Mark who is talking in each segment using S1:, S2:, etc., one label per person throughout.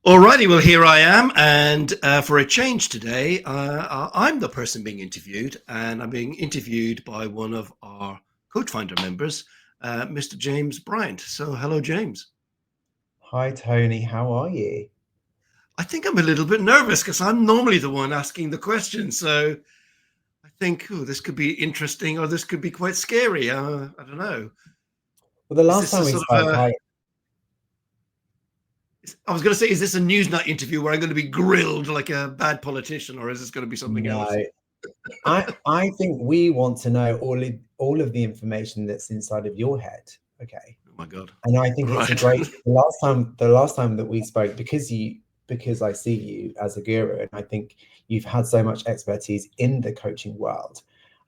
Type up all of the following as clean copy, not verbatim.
S1: Alrighty, well, here I am, and for a change today, I'm the person being interviewed, and I'm being interviewed by one of our Coach Finder members, Mr. James Bryant. So, hello, James.
S2: Hi, Tony. How are you?
S1: I think I'm a little bit nervous because I'm normally the one asking the question. So, I think, this could be interesting, or this could be quite scary. I don't know.
S2: Well, the
S1: Is
S2: last
S1: this a
S2: time we
S1: sort of
S2: spoke,
S1: a I was going to say, is this a Newsnight interview where I'm going to be grilled like a bad politician, or is this going to be something
S2: no,
S1: else?
S2: I think we want to know all of the information that's inside of your head. Okay.
S1: Oh my God!
S2: And I think it's a
S1: Right.
S2: great the last time that we spoke, because I see you as a guru, and I think you've had so much expertise in the coaching world.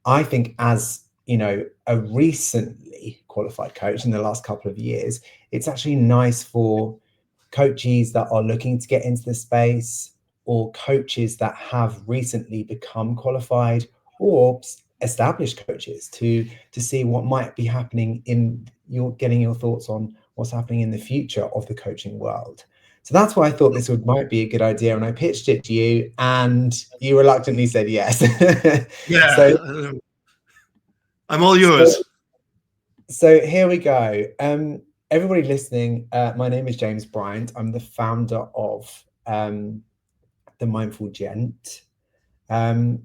S2: I think as a recently qualified coach in the last couple of years, it's actually nice for coaches that are looking to get into the space, or coaches that have recently become qualified, or established coaches to see what might be happening in getting your thoughts on what's happening in the future of the coaching world. So that's why I thought might be a good idea, and I pitched it to you, and you reluctantly said yes.
S1: Yeah,
S2: so,
S1: I'm all
S2: so
S1: yours.
S2: so here we go. Everybody listening, my name is James Bryant. I'm the founder of the Mindful Gent, and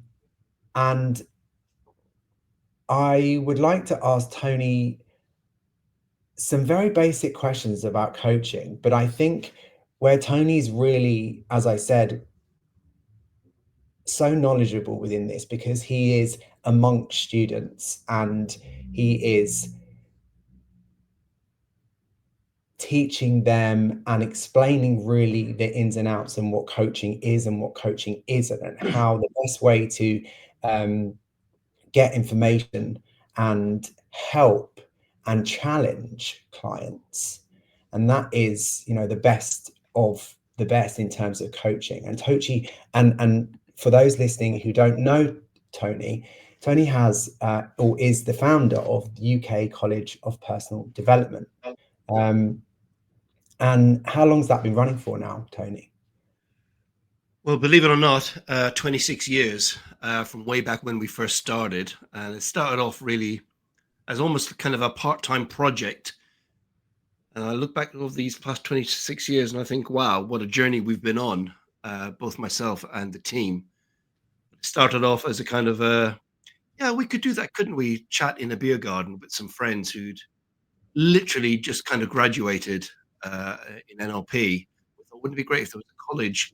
S2: I would like to ask Tony some very basic questions about coaching. But I think where Tony's really, as I said, so knowledgeable within this, because he is amongst students and he is teaching them and explaining really the ins and outs and what coaching is and what coaching isn't, and how the best way to get information and help and challenge clients. And that is, the best of the best in terms of coaching. And Tochi, and for those listening who don't know Tony has or is the founder of the UK College of Personal Development. And how long's that been running for now, Tony?
S1: Well, believe it or not, 26 years from way back when we first started. And it started off really as almost kind of a part-time project. And I look back over these past 26 years and I think, wow, what a journey we've been on, both myself and the team. It started off as a kind of yeah, we could do that, couldn't we? Chat in a beer garden with some friends who'd literally just kind of graduated in NLP. We thought, wouldn't it be great if there was a college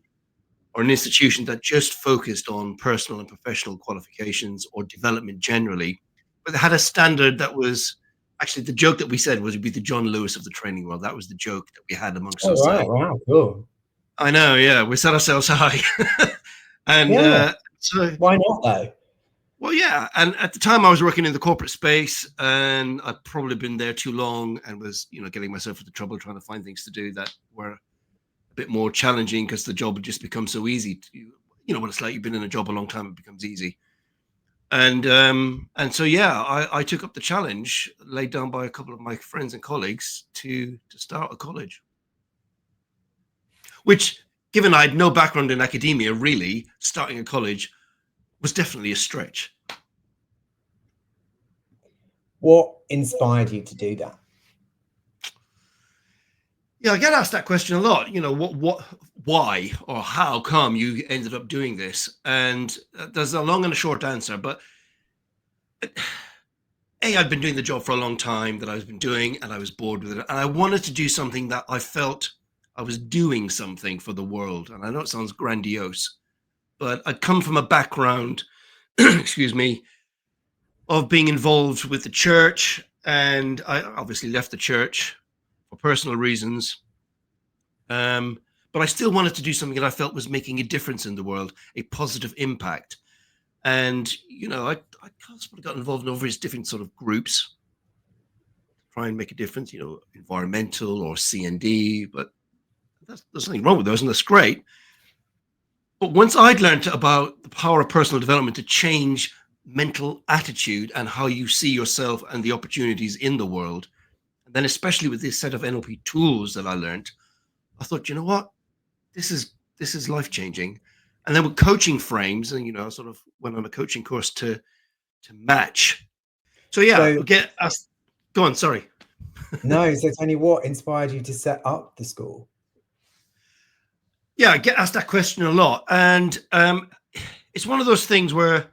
S1: or an institution that just focused on personal and professional qualifications or development generally, but had a standard that was actually the joke that we said was would be the John Lewis of the training world. That was the joke that we had amongst
S2: Oh, right.
S1: ourselves.
S2: Wow. Cool.
S1: I know, yeah, we set ourselves high. and
S2: Yeah.
S1: so
S2: Why not though?
S1: Well, yeah, and at the time I was working in the corporate space, and I'd probably been there too long, and was getting myself into trouble trying to find things to do that were a bit more challenging because the job had just become so easy. You know what it's like. You've been in a job a long time; it becomes easy. And so yeah, I took up the challenge laid down by a couple of my friends and colleagues to start a college. Which, given I had no background in academia, really starting a college was definitely a stretch.
S2: What inspired you to do that?
S1: Yeah, I get asked that question a lot. Why, or how come you ended up doing this? And there's a long and a short answer. But I'd been doing the job for a long time that I've been doing, and I was bored with it. And I wanted to do something that I felt I was doing something for the world. And I know it sounds grandiose, but I'd come from a background, excuse me, of being involved with the church. And I obviously left the church for personal reasons. But I still wanted to do something that I felt was making a difference in the world, a positive impact. And, I sort of got involved in various different sort of groups, try and make a difference, environmental or CND, but there's nothing wrong with those, and that's great. But once I'd learned about the power of personal development to change mental attitude and how you see yourself and the opportunities in the world, and then especially with this set of NLP tools that I learned, I thought, you know what? this is life changing. And then with coaching frames, and I sort of went on a coaching course to match. So yeah,
S2: So
S1: get us. Go on. Sorry.
S2: no, so Tony, what inspired you to set up the school?
S1: Yeah, I get asked that question a lot, and it's one of those things where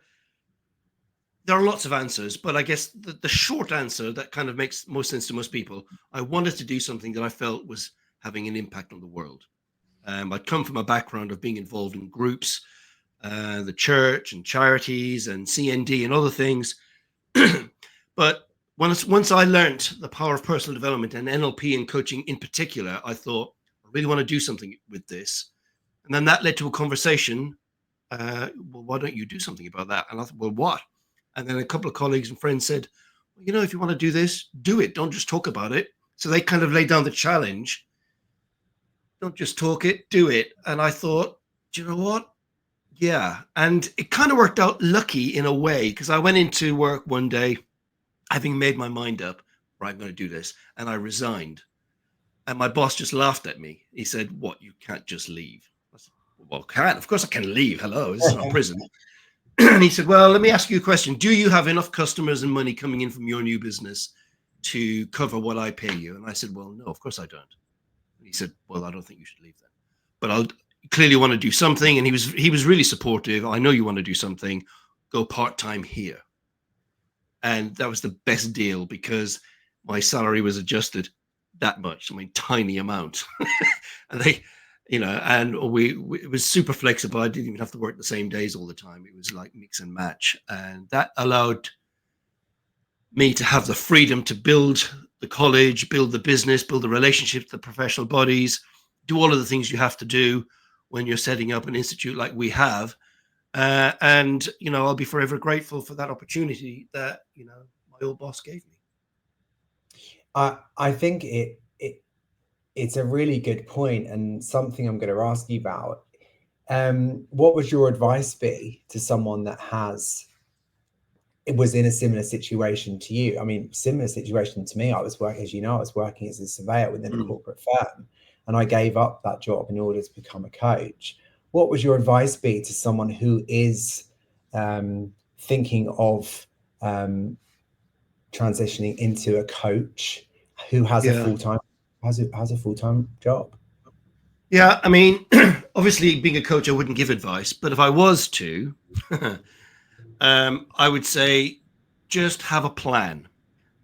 S1: there are lots of answers, but I guess the short answer that kind of makes most sense to most people. I wanted to do something that I felt was having an impact on the world. I'd come from a background of being involved in groups, the church and charities and CND and other things. But once I learned the power of personal development and NLP and coaching in particular, I thought, I really want to do something with this. And then that led to a conversation. Well, why don't you do something about that? And I thought, well, what? And then a couple of colleagues and friends said, well, if you want to do this, do it. Don't just talk about it. So they kind of laid down the challenge. Don't just talk it, do it. And I thought, do you know what? Yeah. And it kind of worked out lucky in a way, because I went into work one day having made my mind up, right, I'm going to do this. And I resigned. And my boss just laughed at me. He said, what, you can't just leave? I said, well, can. Of course I can leave. Hello, this is not prison. And he said, well, let me ask you a question. Do you have enough customers and money coming in from your new business to cover what I pay you? And I said, well, no, of course I don't. And he said, well, I don't think you should leave then. But I'll clearly want to do something. And he was really supportive. I know you want to do something. Go part-time here. And that was the best deal, because my salary was adjusted that much. I mean, tiny amount. And they, and it was super flexible. I didn't even have to work the same days all the time. It was like mix and match. And that allowed me to have the freedom to build the college, build the business, build the relationships, the professional bodies, do all of the things you have to do when you're setting up an institute like we have. And I'll be forever grateful for that opportunity that my old boss gave me.
S2: I think it's a really good point, and something I'm going to ask you about. What would your advice be to someone that was in a similar situation to you? I mean, similar situation to me. I was working, as you know, I was working as a surveyor within a corporate firm, and I gave up that job in order to become a coach. What would your advice be to someone who is thinking of transitioning into a coach, who has a full-time job?
S1: Yeah, I mean, obviously being a coach, I wouldn't give advice, but if I was to, I would say just have a plan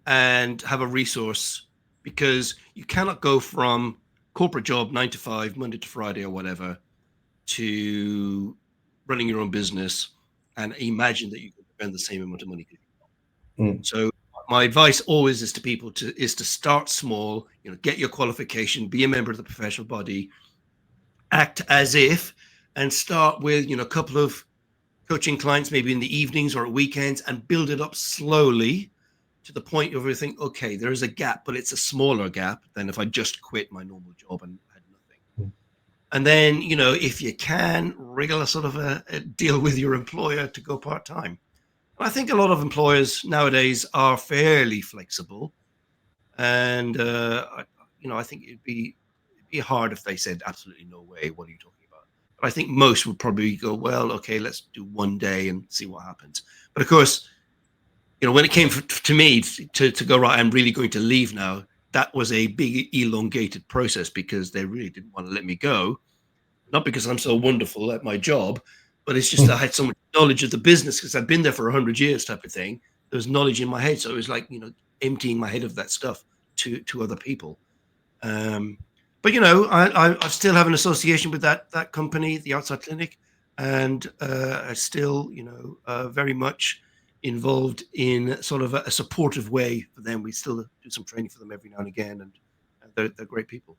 S1: and have a resource, because you cannot go from corporate job 9 to 5, Monday to Friday or whatever, to running your own business and imagine that you can spend the same amount of money. So my advice always is to people to start small, get your qualification, be a member of the professional body, act as if, and start with, a couple of coaching clients, maybe in the evenings or at weekends, and build it up slowly to the point where you think, okay, there is a gap, but it's a smaller gap than if I just quit my normal job and had nothing. And then, if you can, wriggle a sort of a deal with your employer to go part-time. I think a lot of employers nowadays are fairly flexible, and I think it'd be hard if they said absolutely no way. What are you talking about? But I think most would probably go, well, okay, let's do one day and see what happens. But of course, when it came to me to go, right, I'm really going to leave now, that was a big elongated process, because they really didn't want to let me go. Not because I'm so wonderful at my job, but it's just I had so much knowledge of the business because I've been there for 100 years type of thing. There was knowledge in my head. So it was like, emptying my head of that stuff to other people. But, I still have an association with that company, the Outside Clinic, and I still, very much involved in sort of a supportive way for them. We still do some training for them every now and again, and they're great people.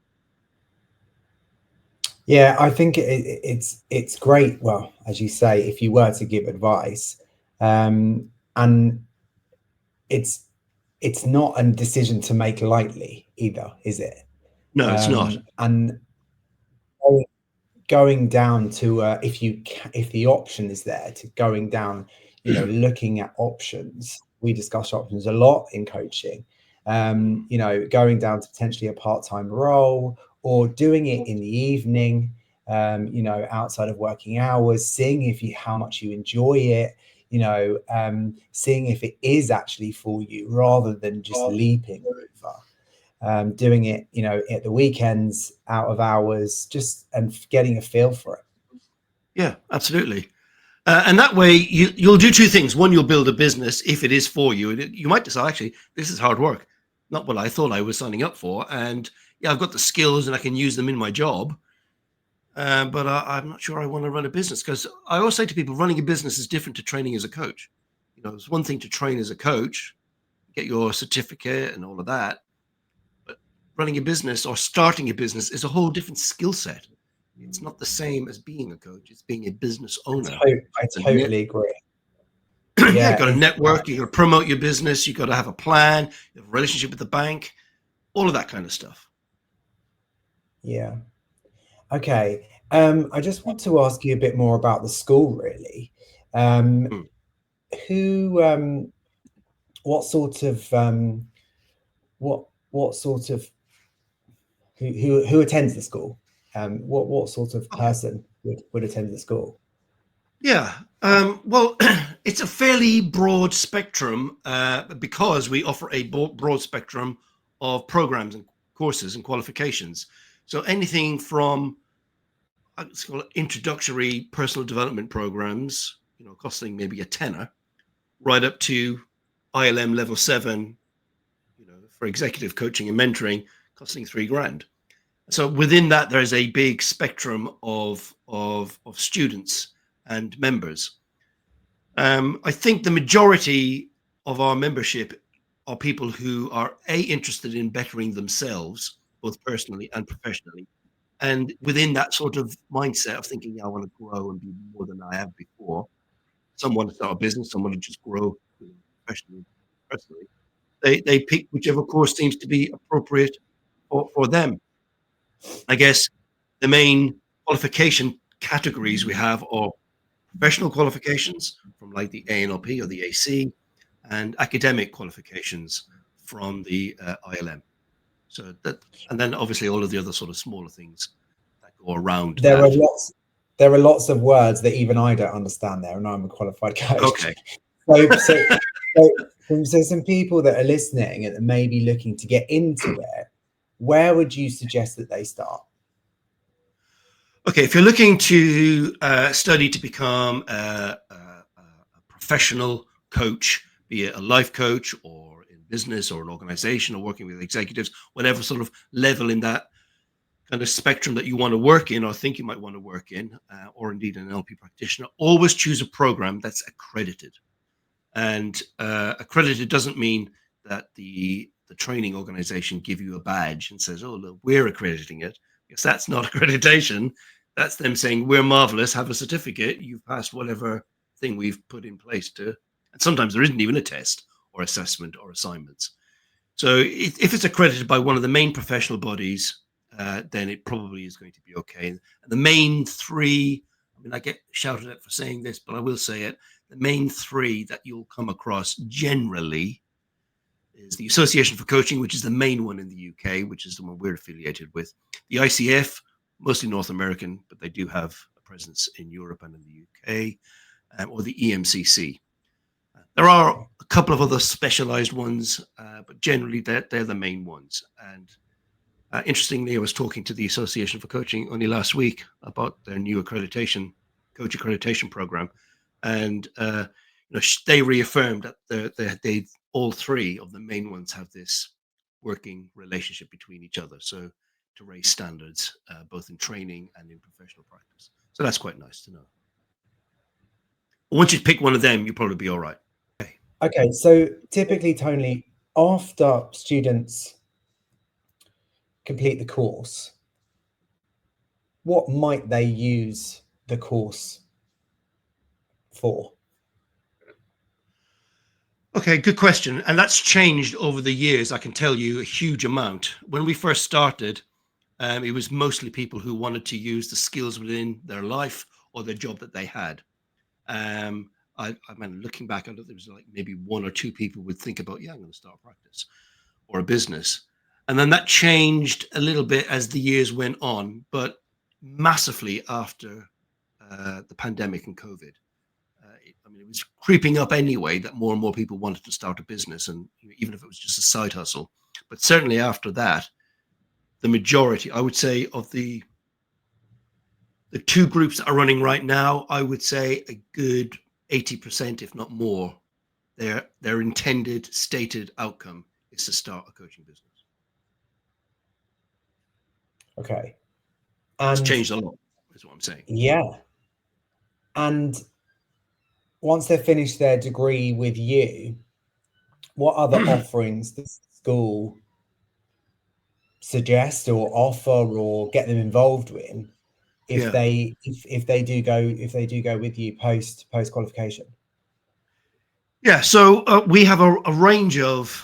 S2: Yeah, I think it's great. Well, as you say, if you were to give advice, and it's not a decision to make lightly either, is it?
S1: No, it's not.
S2: And going down to if the option is there, to going down, looking at options. We discuss options a lot in coaching. Going down to potentially a part-time role, or doing it in the evening. outside of working hours, seeing how much you enjoy it, seeing if it is actually for you rather than just leaping over, doing it, at the weekends, out of hours, and getting a feel for it.
S1: Yeah, absolutely. And that way you'll do two things. One, you'll build a business if it is for you. And you might decide, actually, this is hard work, not what I thought I was signing up for. And yeah, I've got the skills and I can use them in my job. But I'm not sure I want to run a business, because I always say to people, running a business is different to training as a coach. It's one thing to train as a coach, get your certificate and all of that. But running a business or starting a business is a whole different skill set. It's not the same as being a coach. It's being a business owner.
S2: I totally agree.
S1: Yeah, you got to network, you got to promote your business, you got to have a plan, you have a relationship with the bank, all of that kind of stuff.
S2: Yeah. Okay. I just want to ask you a bit more about the school, really. Who, what sort of, what sort of, who attends the school? What sort of person would attend the school?
S1: Yeah. Well, it's a fairly broad spectrum because we offer a broad spectrum of programs and courses and qualifications. So anything from let's call it introductory personal development programs, costing maybe a tenner, right up to ILM level 7, for executive coaching and mentoring, costing $3,000. So within that, there's a big spectrum of students and members. I think the majority of our membership are people who are interested in bettering themselves, both personally and professionally. And within that sort of mindset of thinking, I want to grow and be more than I have before. Some want to start a business, some want to just grow professionally, personally. They pick whichever course seems to be appropriate for them. I guess the main qualification categories we have are professional qualifications from like the ANLP or the AC, and academic qualifications from the ILM. So that, and then obviously all of the other sort of smaller things that go around
S2: There
S1: that.
S2: are lots of words that even I don't understand there, and I'm a qualified coach.
S1: Okay.
S2: So some people that are listening and maybe looking to get into it, where would you suggest that they start?
S1: Okay, if you're looking to study to become a professional coach, be it a life coach or in business or an organization or working with executives, whatever sort of level in that kind of spectrum that you want to work in or think you might want to work in, or indeed an NLP practitioner, always choose a program that's accredited. And accredited doesn't mean that the training organization give you a badge and says, oh, look, we're accrediting it, because that's not accreditation. That's them saying, we're marvelous, have a certificate, you've passed whatever thing we've put in place to. And sometimes there isn't even a test or assessment or assignments. So if it's accredited by one of the main professional bodies, then it probably is going to be okay. And the main three, I mean, I get shouted at for saying this, but I will say it. The main three that you'll come across generally is the Association for Coaching, which is the main one in the UK, which is the one we're affiliated with. The ICF, mostly North American, but they do have a presence in Europe and in the UK, or the EMCC. There are a couple of other specialized ones, but generally they're the main ones. And interestingly, I was talking to the Association for Coaching only last week about their new coach accreditation program. And they reaffirmed that they all three of the main ones have this working relationship between each other. So to raise standards, both in training and in professional practice. So that's quite nice to know. Once you pick one of them, you'll probably be all right.
S2: Okay, so typically, Tony, after students complete the course, what might they use the course for?
S1: Okay, good question. And that's changed over the years. I can tell you a huge amount. When we first started, it was mostly people who wanted to use the skills within their life or their job that they had. I mean, looking back, I know there was like maybe one or two people would think about, yeah, I'm going to start a practice or a business. And then that changed a little bit as the years went on. But massively after the pandemic and COVID. I mean, it was creeping up anyway that more and more people wanted to start a business, and even if it was just a side hustle. But certainly after that, the majority, I would say, of the two groups that are running right now, I would say a good 80%, if not more, their intended stated outcome is to start a coaching business.
S2: Okay.
S1: It's
S2: And
S1: changed a lot, is what I'm saying.
S2: yeah. And once they've finished their degree with you, what other offerings does the school suggest or offer or get them involved in if
S1: Yeah.
S2: they do go with you post qualification?
S1: Yeah. So we have a range of,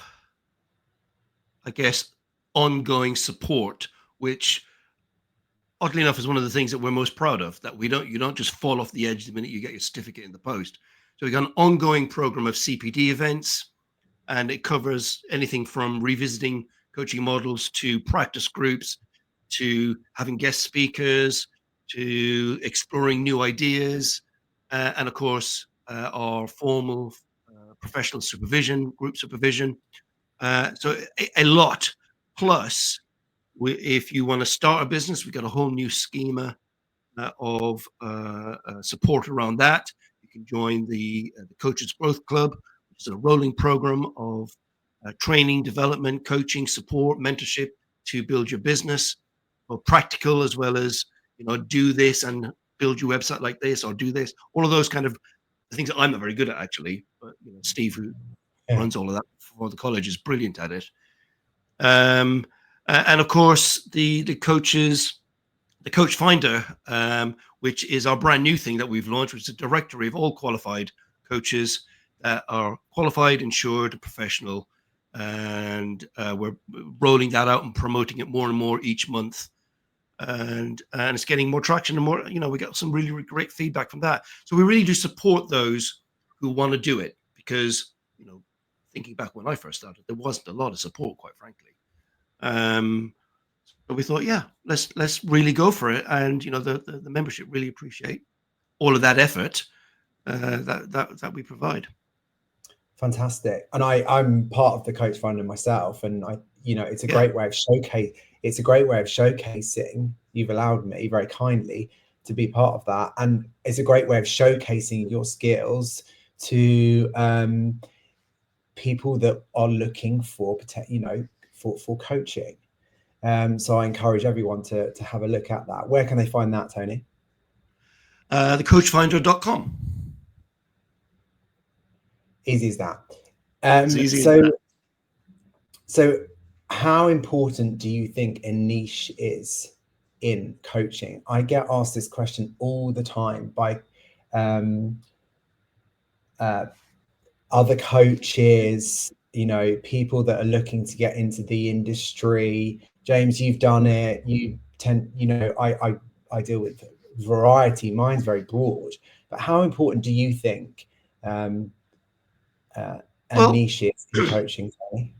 S1: I guess, ongoing support, which oddly enough is one of the things that we're most proud of, that you don't just fall off the edge the minute you get your certificate in the post. So we've got an ongoing program of CPD events, and it covers anything from revisiting coaching models to practice groups to having guest speakers to exploring new ideas, and of course our formal professional supervision, group supervision. So a lot. Plus, if you want to start a business, we've got a whole new schema of support around that. You can join the Coaches Growth Club, which is a rolling program of training, development, coaching, support, mentorship to build your business, or practical as well as, do this and build your website like this, or do this. All of those kind of things that I'm not very good at, actually. But Steve, who runs all of that for the college, is brilliant at it. And of course, the Coach Finder, which is our brand new thing that we've launched, which is a directory of all qualified coaches that are qualified, insured, and professional. And we're rolling that out and promoting it more and more each month. And it's getting more traction and more, we got some really, really great feedback from that. So we really do support those who want to do it, because, thinking back when I first started, there wasn't a lot of support, quite frankly. But we thought, yeah, let's really go for it, and the membership really appreciate all of that effort that we provide.
S2: Fantastic. And I'm part of the Coach Finder myself, and it's a great way of showcasing. It's a great way of showcasing. You've allowed me very kindly to be part of that, and it's a great way of showcasing your skills to people that are looking for for coaching. So I encourage everyone to have a look at that. Where can they find that, Tony?
S1: Thecoachfinder.com.
S2: Easy as that.
S1: Easy as that.
S2: So how important do you think a niche is in coaching? I get asked this question all the time by other coaches, people that are looking to get into the industry. James, you've done it. I deal with variety. Mine's very broad. But how important do you think a niche is in coaching, Tony?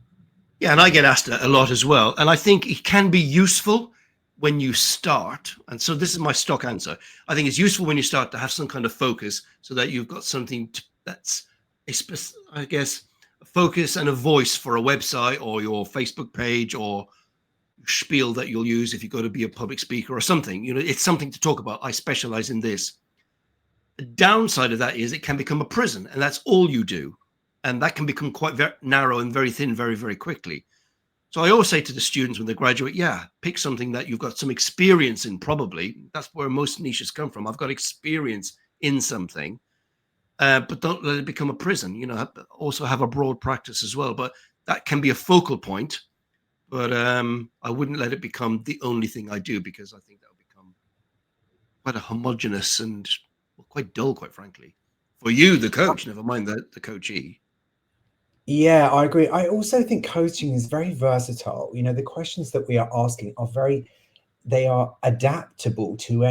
S1: Yeah, and I get asked a lot as well. And I think it can be useful when you start. And so this is my stock answer. I think it's useful when you start to have some kind of focus, so that you've got something that's, I guess, a focus and a voice for a website or your Facebook page or spiel that you'll use if you go to be a public speaker or something. It's something to talk about. I specialize in this. The downside of that is it can become a prison, and that's all you do. And that can become quite very narrow and very thin very, very quickly. So I always say to the students when they graduate, pick something that you've got some experience in, probably. That's where most niches come from. I've got experience in something, but don't let it become a prison. Also have a broad practice as well. But that can be a focal point. But I wouldn't let it become the only thing I do, because I think that will become quite a homogenous and quite dull, quite frankly. For you, the coach, never mind the coachee.
S2: Yeah, I agree. I also think coaching is very versatile. The questions that we are asking they are adaptable to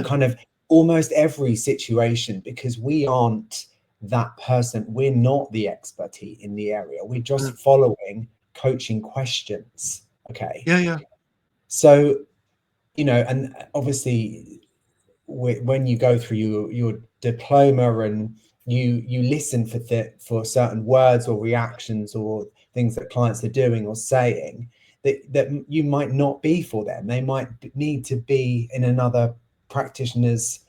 S2: kind of almost every situation, because we aren't that person. We're not the expertise in the area. We're just following coaching questions. Okay.
S1: Yeah.
S2: So and obviously when you go through your diploma and you listen for certain words or reactions or things that clients are doing or saying that you might not be for them. They might need to be in another practitioner's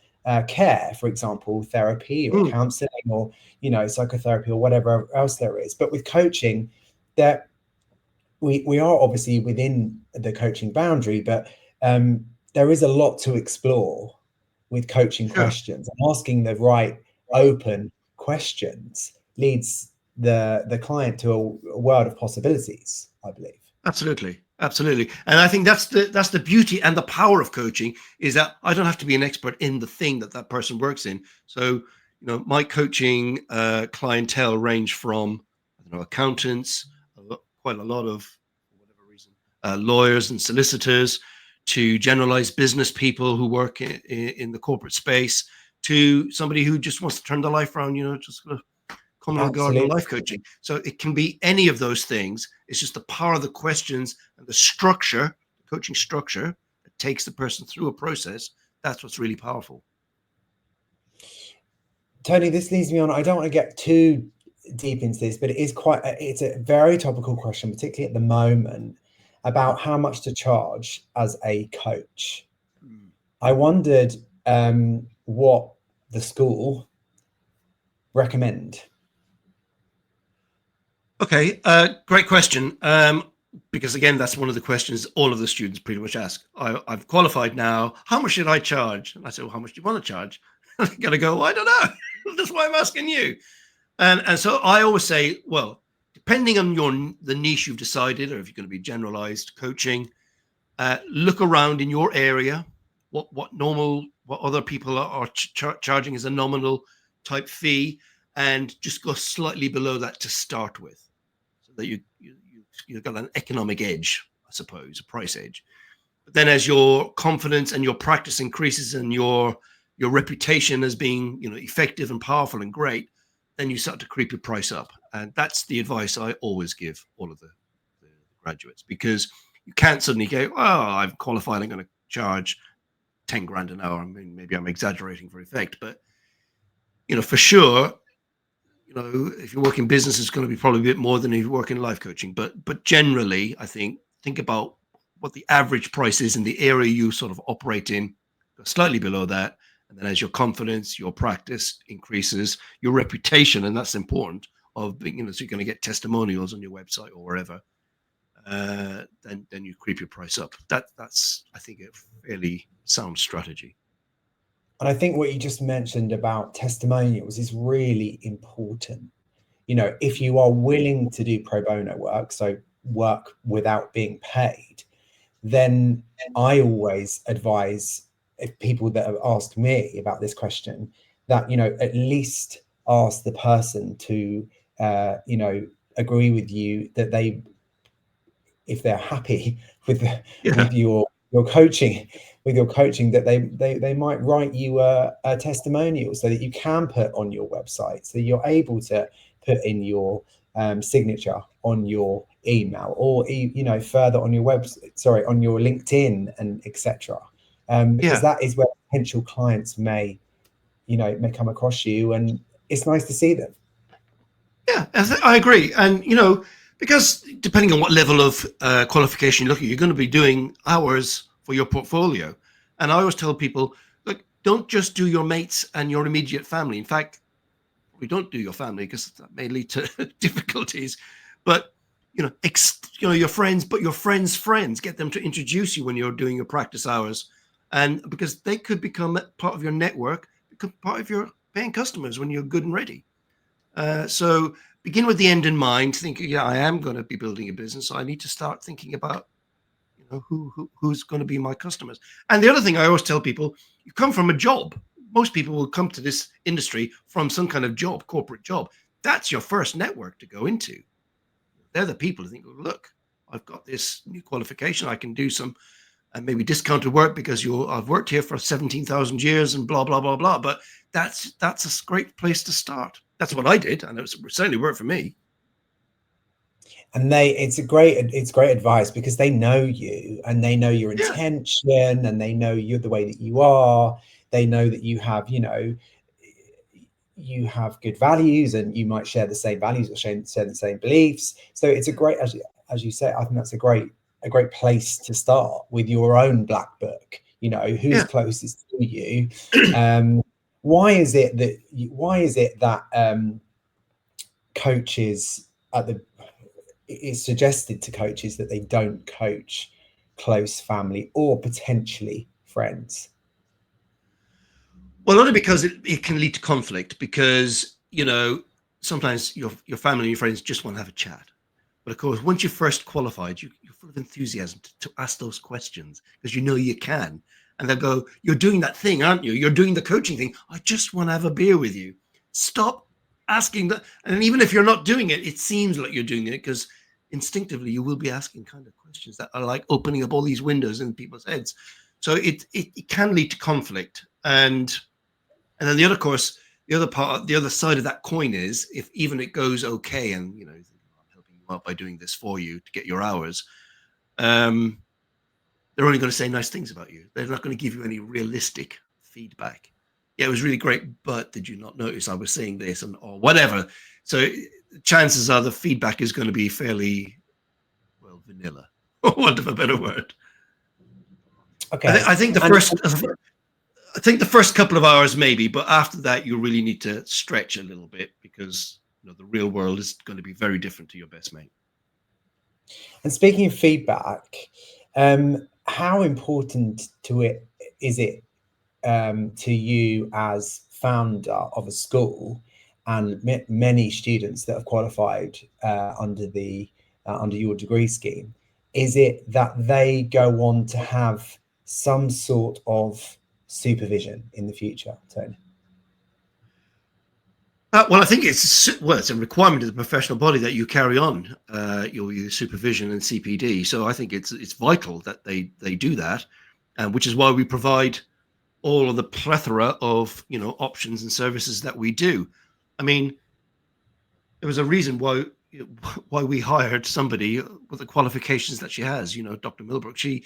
S2: care, for example, therapy or
S1: Mm,
S2: counseling or psychotherapy or whatever else there is. But with coaching, that we are obviously within the coaching boundary, but there is a lot to explore with coaching
S1: sure.
S2: questions. And asking the right open questions leads the client to a world of possibilities, I believe.
S1: Absolutely, absolutely, and I think that's the beauty and the power of coaching, is that I don't have to be an expert in the thing that that person works in. So, my coaching clientele range from, I don't know, accountants, quite a lot of, for whatever reason, lawyers and solicitors, to generalized business people who work in the corporate space, to somebody who just wants to turn their life around. Just common garden
S2: Absolutely.
S1: life coaching. So it can be any of those things. It's just the power of the questions and the structure, the coaching structure that takes the person through a process. That's what's really powerful.
S2: Tony, this leads me on. I don't want to get too deep into this, but it's a very topical question, particularly at the moment,
S1: Mm,
S2: about how much to charge as a coach.
S1: mm.
S2: I wondered what the school recommend.
S1: Okay, great question. Because again, that's one of the questions all of the students pretty much ask. I've qualified now. How much should I charge? And I say, well, how much do you want to charge? They're going to go, I don't know. That's why I'm asking you. And so I always say, well, depending on the niche you've decided, or if you're going to be generalized coaching, look around in your area. What other people are charging as a nominal type fee, and just go slightly below that to start with, so that you've got an economic edge, I suppose, a price edge. But then as your confidence and your practice increases, and your reputation as being, effective and powerful and great, then you start to creep your price up. And that's the advice I always give all of the graduates, because you can't suddenly go, oh, I've qualified, I'm going to charge 10 grand an hour. I mean, maybe I'm exaggerating for effect, but for sure, if you work in business, it's going to be probably a bit more than if you work in life coaching. But generally, I think about what the average price is in the area you sort of operate in, slightly below that. And then as your confidence, your practice increases, your reputation, and that's important, of being, so you're going to get testimonials on your website or wherever, then you creep your price up. That's, I think, a fairly sound strategy.
S2: And I think what you just mentioned about testimonials is really important. If you are willing to do pro bono work, so work without being paid, then I always advise, if people that have asked me about this question, that at least ask the person to agree with you, that if they're happy with
S1: Yeah,
S2: with your coaching that they might write you a testimonial, so that you can put on your website, so you're able to put in your signature on your email, or further on your on your LinkedIn, and etc. Because
S1: yeah.
S2: that is where potential clients may come across you, and it's nice to see them.
S1: Yeah, I agree. And, because depending on what level of qualification you look at, you're going to be doing hours for your portfolio. And I always tell people, look, don't just do your mates and your immediate family. In fact, we don't do your family, because that may lead to difficulties. But, your friends, but your friends' friends, get them to introduce you when you're doing your practice hours. And because they could become part of your network, become part of your paying customers when you're good and ready. So begin with the end in mind. Think, yeah, I am going to be building a business, so I need to start thinking about, who's going to be my customers. And the other thing I always tell people, you come from a job. Most people will come to this industry from some kind of job, corporate job. That's your first network to go into. They're the people who think, oh, look, I've got this new qualification. I can do some, and maybe discounted work, because I've worked here for 17,000 years and blah, blah, blah, blah. But that's a great place to start. That's what I did, and it certainly worked for me.
S2: And it's great advice, because they know you, and they know your
S1: Yeah,
S2: intention, and they know you're the way that you are. They know that you have, you have good values, and you might share the same values, or share the same beliefs. So it's a
S1: yeah,
S2: great, as you say, I think that's a great place to start with your own black book. Who's
S1: yeah.
S2: closest to you. Why is it that coaches at the it's suggested to coaches that they don't coach close family or potentially friends?
S1: Well, only because it can lead to conflict, because, sometimes your family and your friends just want to have a chat. But of course, once you're first qualified, you're full of enthusiasm to ask those questions, because you know you can. And they'll go, "You're doing that thing, aren't you? You're doing the coaching thing. I just want to have a beer with you. Stop asking that." And even if you're not doing it, it seems like you're doing it, because instinctively you will be asking kind of questions that are like opening up all these windows in people's heads. So it can lead to conflict. And then the other course, the other side of that coin is, if even it goes okay, and you think, "Oh, I'm helping you out by doing this for you to get your hours," um, they're only going to say nice things about you. They're not going to give you any realistic feedback. "Yeah, it was really great, but did you not notice I was saying this?" and or whatever. So chances are the feedback is going to be fairly, well, vanilla, for want of a better word.
S2: Okay.
S1: I think the
S2: And
S1: first I think the first couple of hours maybe, but after that you really need to stretch a little bit, because the real world is going to be very different to your best mate.
S2: speaking of feedback, how important is it to you, as founder of a school, and many students that have qualified under your degree scheme? Is it that they go on to have some sort of supervision in the future, Tony?
S1: Well, I think it's a requirement of the professional body that you carry on your supervision and CPD. So I think it's vital that they do that, which is why we provide all of the plethora of options and services that we do. I mean, there was a reason why we hired somebody with the qualifications that she has. Dr. Millbrook. She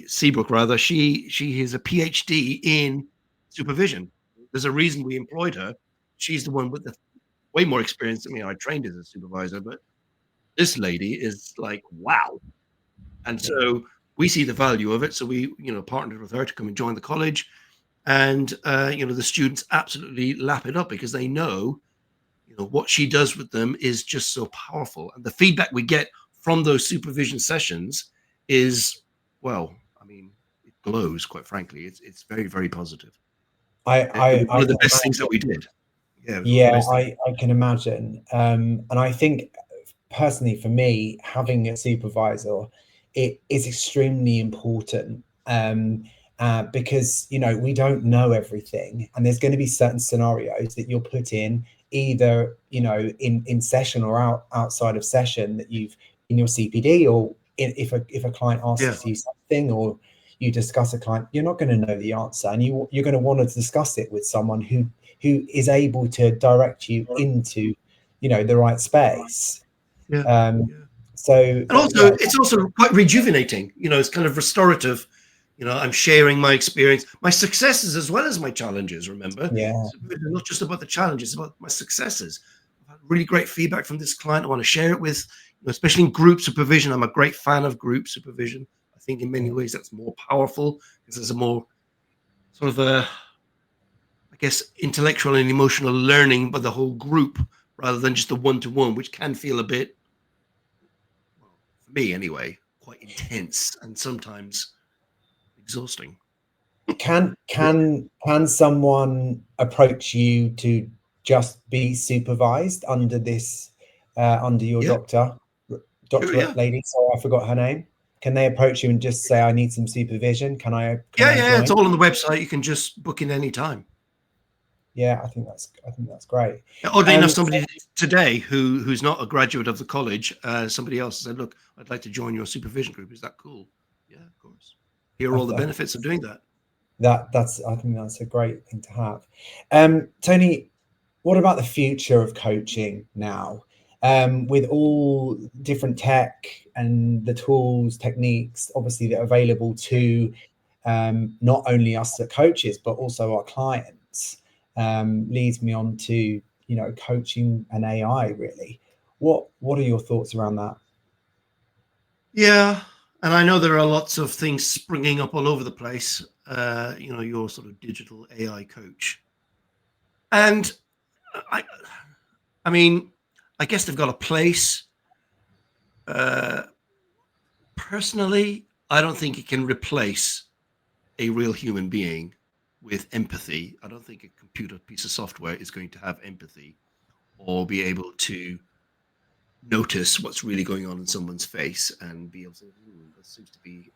S1: Seabrook rather. She is a PhD in supervision. There's a reason we employed her. She's the one with the way more experience than me. I trained as a supervisor, but this lady is like, wow. And
S2: Yeah.
S1: so we see the value of it. So we, partnered with her to come and join the college. And, the students absolutely lap it up, because they know, what she does with them is just so powerful. And the feedback we get from those supervision sessions is, well, I mean, it glows, quite frankly. It's very, very positive.
S2: I,
S1: And it was
S2: I,
S1: one
S2: I
S1: of the
S2: can
S1: best things that
S2: imagine.
S1: we did. Yeah, it was one of the
S2: Yeah,
S1: best things.
S2: I can imagine. And I think, personally, for me, having a supervisor, it is extremely important, because we don't know everything, and there's going to be certain scenarios that you'll put in, either in session or outside of session, that you've in your CPD, or if a client
S1: Yeah.
S2: asks you something, or you discuss a client, you're not going to know the answer, and you're going to want to discuss it with someone who is able to direct you into the right space.
S1: Yeah.
S2: um
S1: Yeah.
S2: so
S1: And also,
S2: yeah.
S1: it's also quite rejuvenating. It's kind of restorative. I'm sharing my experience, my successes as well as my challenges. Remember,
S2: Yeah,
S1: it's not just about the challenges; it's about my successes. I've had really great feedback from this client. I want to share it with, especially in group supervision. I'm a great fan of group supervision. I think in many
S2: yeah.
S1: ways that's more powerful, because there's a more sort of a, I guess, intellectual and emotional learning by the whole group, rather than just the one-to-one, which can feel a bit, well, for me anyway, quite intense and sometimes exhausting.
S2: Can someone approach you to just be supervised under this, under your
S1: Yeah, sure,
S2: doctorate
S1: yeah.
S2: lady? Sorry, I forgot her name. Can they approach you and just say, I need some supervision? Can
S1: Yeah,
S2: I
S1: yeah, it's
S2: join?
S1: all on the website. You can just book in any time.
S2: Yeah, I think that's great.
S1: Yeah, oddly enough,
S2: um
S1: somebody today who's not a graduate of the college, somebody else said, "Look, I'd like to join your supervision group. Is that cool?" Yeah, of course. Here are
S2: I,
S1: all the
S2: I
S1: benefits of doing that.
S2: that's I think that's a great thing to have. Tony, what about the future of coaching now? with all different tech and the tools, techniques, obviously that are available to not only us as coaches, but also our clients, leads me on to, coaching and AI really. What are your thoughts around that?
S1: Yeah, and I know there are lots of things springing up all over the place. Your sort of digital AI coach, and I, I mean, I guess they've got a place. Uh, Personally, I don't think it can replace a real human being with empathy. I don't think a computer piece of software is going to have empathy or be able to notice what's really going on in someone's face and be able to, that seems to be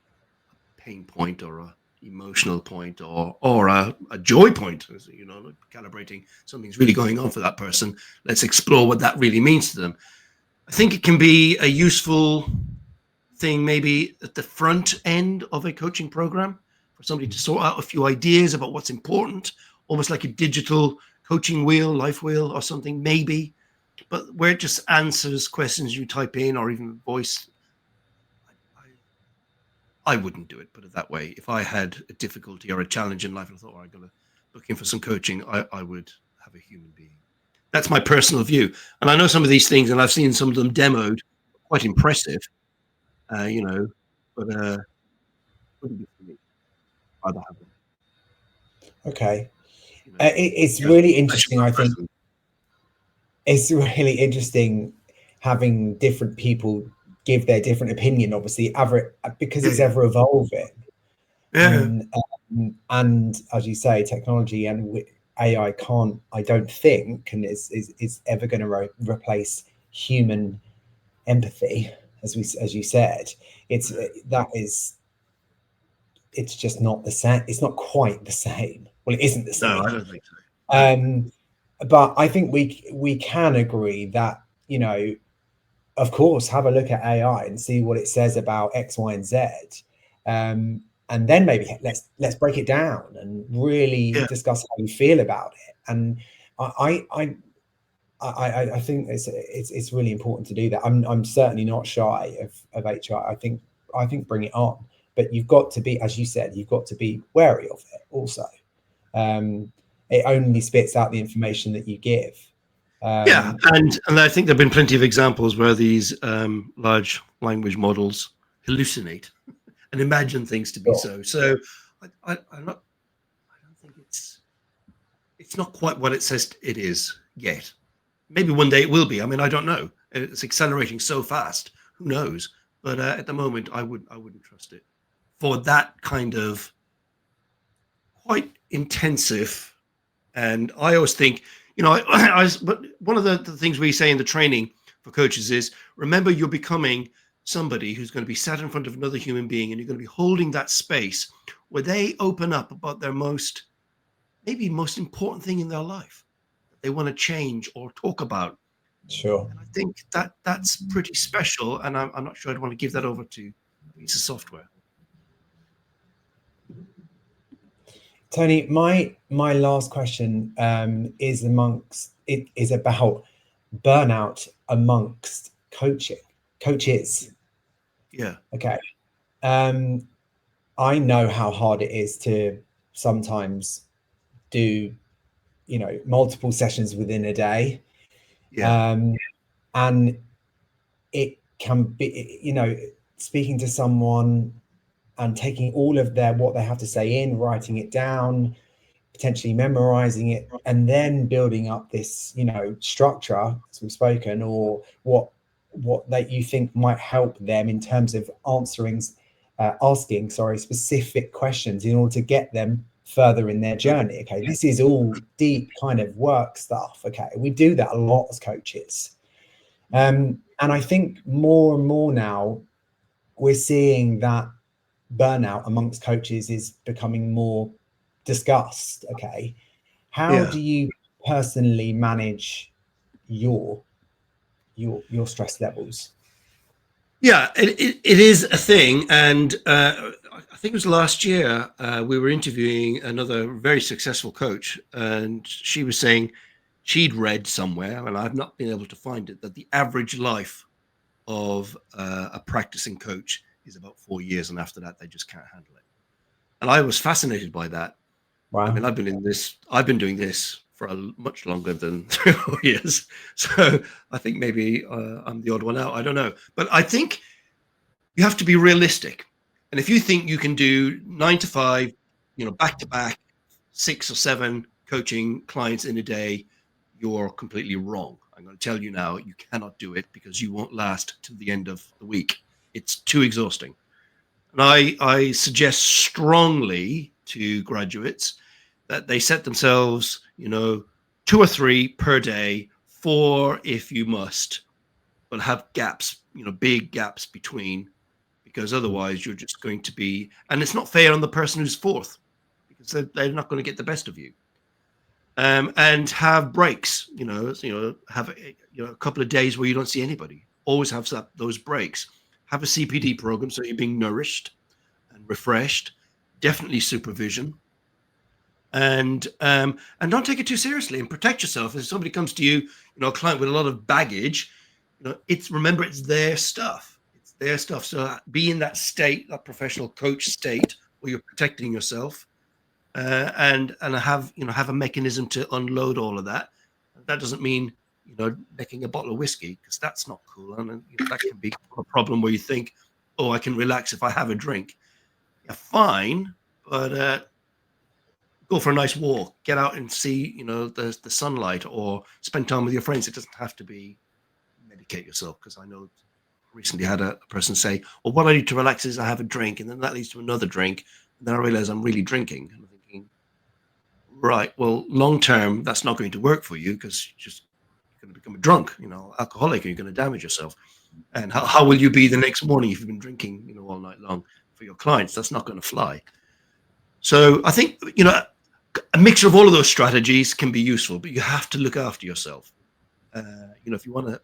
S1: pain point or a emotional point or a joy point, like calibrating something's really going on for that person. Let's explore what that really means to them. I think it can be a useful thing maybe at the front end of a coaching program for somebody to sort out a few ideas about what's important, almost like a digital coaching wheel, life wheel or something, maybe, but where it just answers questions you type in or even voice. I wouldn't do it, put it that way. If I had a difficulty or a challenge in life and I thought, I'm going to look in for some coaching, I would have a human being. That's my personal view. And I know some of these things, and I've seen some of them demoed, quite impressive, but wouldn't be for me. I'd have them,
S2: Okay.
S1: you know,
S2: It's
S1: just
S2: really
S1: special
S2: interesting. I think
S1: person.
S2: it's really interesting having different people give their different opinion, obviously, because
S1: Yeah,
S2: it's
S1: yeah,
S2: ever evolving.
S1: yeah,
S2: And as you say, technology and AI can't, I don't think, and is ever going to replace human empathy, as you said. It's
S1: yeah.
S2: that is, it's just not the same. It's not quite the same. Well, it isn't the
S1: No, I
S2: same.
S1: don't think so. No.
S2: Um, but I think we can agree that, of course, have a look at AI and see what it says about X, Y, and Z, and then maybe let's break it down and really
S1: Yeah,
S2: discuss how you feel about it. And I I I think it's really important to do that. I'm certainly not shy of HR. I think bring it on, but you've got to be, as you said, you've got to be wary of it also. Um, it only spits out the information that you give.
S1: yeah,
S2: Um,
S1: and I think there've been plenty of examples where these large language models hallucinate and imagine things to be
S2: sure.
S1: so. So I'm not. I don't think it's not quite what it says it is yet. Maybe one day it will be. I mean, I don't know. It's accelerating so fast. Who knows? But at the moment, I wouldn't trust it for that kind of quite intensive. And I always think, but one of the things we say in the training for coaches is remember you're becoming somebody who's going to be sat in front of another human being, and you're going to be holding that space where they open up about their maybe most important thing in their life that they want to change or talk about.
S2: Sure.
S1: And I think that's pretty special. And I'm not sure I'd want to give that over to a piece of software.
S2: Tony, my last question is about burnout amongst coaches.
S1: Yeah.
S2: Okay. Um, I know how hard it is to sometimes do, multiple sessions within a day.
S1: Yeah.
S2: Um, and it can be, speaking to someone and taking all of what they have to say in, writing it down, potentially memorizing it, and then building up this, structure, as we've spoken, or what that you think might help them in terms of asking specific questions in order to get them further in their journey. Okay, this is all deep kind of work stuff. Okay, we do that a lot as coaches, and I think more and more now we're seeing that burnout amongst coaches is becoming more discussed. Okay, how
S1: Yeah.
S2: do you personally manage your stress levels?
S1: Yeah, it is a thing. And I think it was last year we were interviewing another very successful coach, and she was saying she'd read somewhere, and I've not been able to find it, that the average life of a practicing coach is about 4 years, and after that, they just can't handle it. And I was fascinated by that. I mean,
S2: Wow.
S1: I've been doing this for much longer than 3 or 4 years. So I think maybe I'm the odd one out. I don't know. But I think you have to be realistic. And if you think you can do 9 to 5, back to back, 6 or 7 coaching clients in a day, you're completely wrong. I'm going to tell you now, you cannot do it because you won't last till the end of the week. It's too exhausting. And I suggest strongly to graduates that they set themselves, 2 or 3 per day, 4 if you must, but have gaps, big gaps between, because otherwise you're just going to be, and it's not fair on the person who's fourth, because they're not going to get the best of you. And have breaks, have a couple of days where you don't see anybody. Always have those breaks. Have a CPD program so you're being nourished and refreshed. Definitely supervision, and don't take it too seriously, and protect yourself. If somebody comes to you, a client with a lot of baggage, remember it's their stuff. It's their stuff. So be in that state, that professional coach state, where you're protecting yourself. And have a mechanism to unload all of that. That doesn't mean necking a bottle of whiskey, because that's not cool, and that can be a problem where you think, oh, I can relax if I have a drink. Yeah, fine, but go for a nice walk, get out and see the sunlight, or spend time with your friends. It doesn't have to be medicate yourself, because I know recently had a person say, well, what I need to relax is I have a drink, and then that leads to another drink, and then I realize I'm really drinking. And I'm thinking, right, well, long term, that's not going to work for you, because you're going to become a drunk, alcoholic, and you're going to damage yourself. And how will you be the next morning if you've been drinking, all night long? For your clients, that's not going to fly. So I think, a mixture of all of those strategies can be useful, but you have to look after yourself. If you want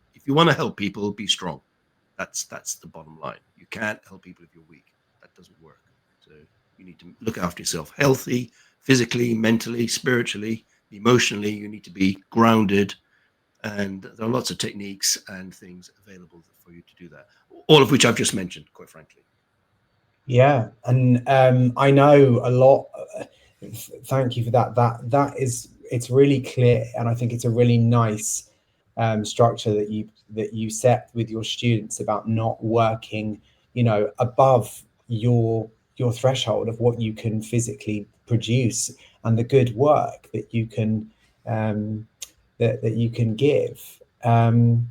S1: to help people, be strong. That's the bottom line. You can't help people if you're weak. That doesn't work. So you need to look after yourself, healthy, physically, mentally, spiritually, emotionally. You need to be grounded, and there are lots of techniques and things available for you to do that, all of which I've just mentioned, quite frankly.
S2: Yeah, and I know a lot. Thank you for that. It's really clear, and I think it's a really nice structure that you set with your students about not working, above your threshold of what you can physically produce, and the good work that you can that you can give. And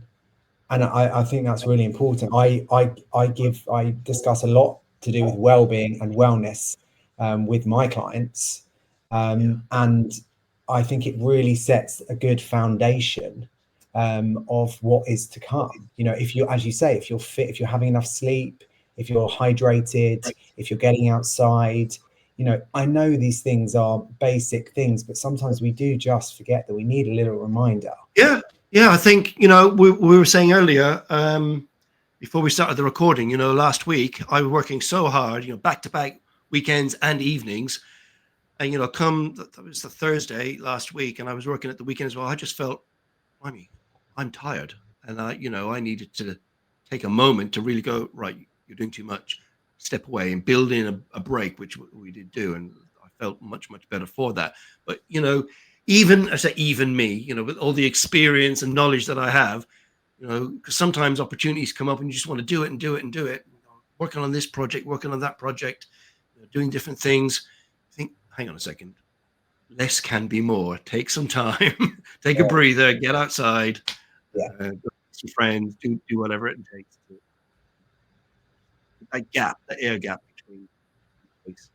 S2: I think that's really important. I discuss a lot to do with well-being and wellness with my clients, and I think it really sets a good foundation of what is to come. If you, as you say, if you're fit, if you're having enough sleep, if you're hydrated, if you're getting outside. I know these things are basic things, but sometimes we do just forget that we need a little reminder.
S1: Yeah, I think, we were saying earlier, before we started the recording, last week, I was working so hard, back to back weekends and evenings. And, that was the Thursday last week, and I was working at the weekend as well. I just felt, I'm tired. And I needed to take a moment to really go, right, you're doing too much, step away and build in a break, which we did do. And I felt much, much better for that. But, even me, with all the experience and knowledge that I have, because sometimes opportunities come up and you just want to do it and do it and do it. Working on this project, working on that project, doing different things. I think, hang on a second, less can be more. Take some time, take a breather, get outside, go with some friends, do whatever it takes to that air gap between places.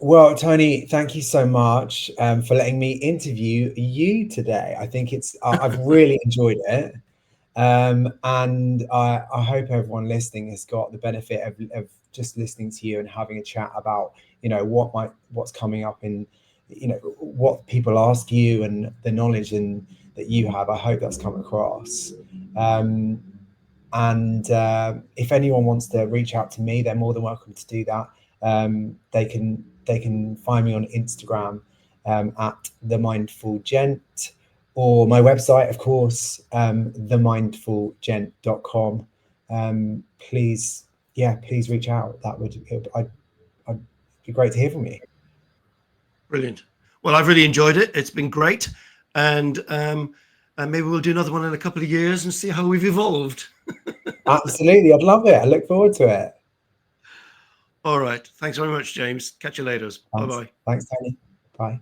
S2: Well, Tony, thank you so much for letting me interview you today. I think I've really enjoyed it. And I hope everyone listening has got the benefit of just listening to you and having a chat about, what's coming up in, what people ask you and the knowledge that you have. I hope that's come across. And if anyone wants to reach out to me, they're more than welcome to do that. They can find me on Instagram at The Mindful Gent, or my website, of course, themindfulgent.com. Please reach out. I'd be great to hear from you.
S1: Brilliant. Well, I've really enjoyed it. It's been great. And maybe we'll do another one in a couple of years and see how we've evolved.
S2: Absolutely. I'd love it. I look forward to it.
S1: All right. Thanks very much, James. Catch you later. Bye-bye.
S2: Thanks, Tony. Bye.